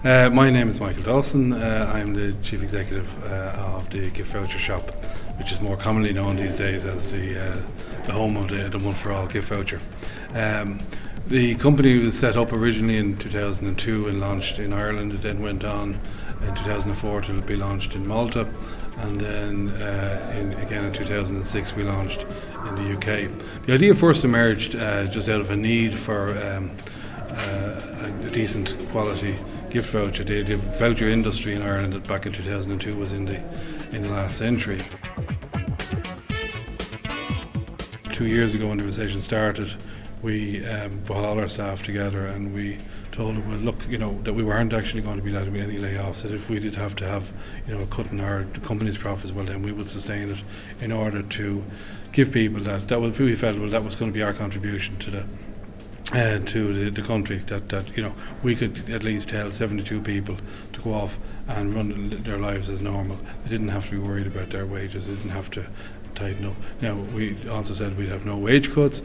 My name is Michael Dawson. I'm the Chief Executive of the Gift Voucher Shop, which is more commonly known these days as the home of the One4All Gift Voucher. The company was set up originally in 2002 and launched in Ireland. It then went on in 2004 to be launched in Malta, and then again in 2006 we launched in the UK. The idea first emerged just out of a need for a decent quality gift voucher. The voucher industry in Ireland back in 2002 was in the last century. 2 years ago when the recession started, we brought all our staff together and we told them, well, look, that we weren't actually going to be allowed to be any layoffs, that if we did have to have a cut in our company's profits, well then we would sustain it in order to give people we felt, well, that was going to be our contribution to the country, that we could at least tell 72 people to go off and run their lives as normal. They didn't have to be worried about their wages, they didn't have to tighten up. Now, we also said we'd have no wage cuts.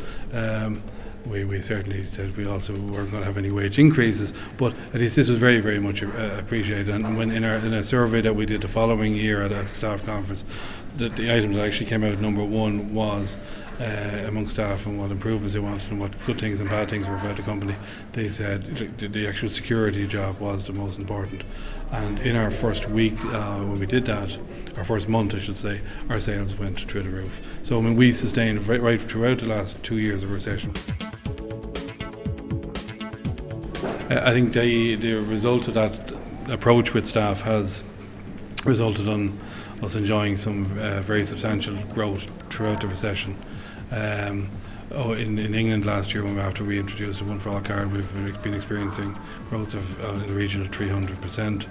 We certainly said we also weren't going to have any wage increases, but at least this was very, very much appreciated. And when in a survey that we did the following year at the staff conference, the item that actually came out number one was among staff and what improvements they wanted and what good things and bad things were about the company. They said the actual security job was the most important. And in our first week when we did that, our first month I should say, our sales went through the roof. So we sustained right throughout the last 2 years of recession. I think the result of that approach with staff has resulted in us enjoying some very substantial growth throughout the recession. In England last year, after we introduced the One4All card, we've been experiencing growth of in the region of 300%,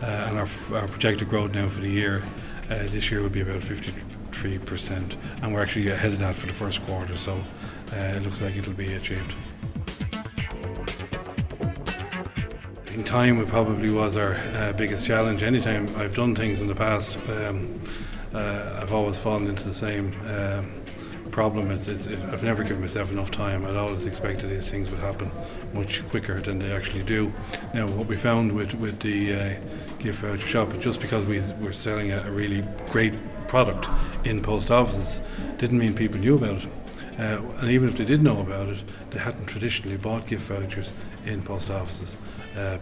and our projected growth now for the year this year will be about 53%, and we're actually ahead of that for the first quarter, so it looks like it'll be achieved. In time, it probably was our biggest challenge. Anytime I've done things in the past, I've always fallen into the same problem. I've never given myself enough time. I'd always expected these things would happen much quicker than they actually do. Now, what we found with the gift voucher shop, just because we were selling a really great product in post offices, didn't mean people knew about it. And even if they did know about it, they hadn't traditionally bought gift vouchers in post offices.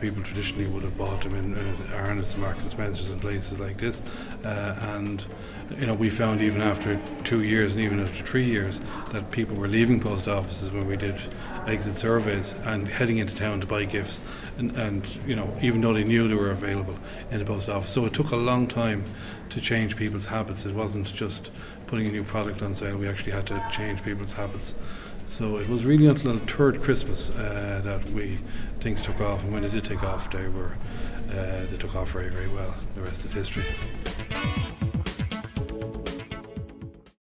People traditionally would have bought them in Arnott's, Marks and Spencer's and places like this. And we found even after 2 years and even after 3 years that people were leaving post offices when we did exit surveys and heading into town to buy gifts, and even though they knew they were available in the post office. So it took a long time to change people's habits. It wasn't just putting a new product on sale, we actually had to change people's habits. So it was really until the third Christmas that things took off, and when they did take off, they took off very, very well. The rest is history.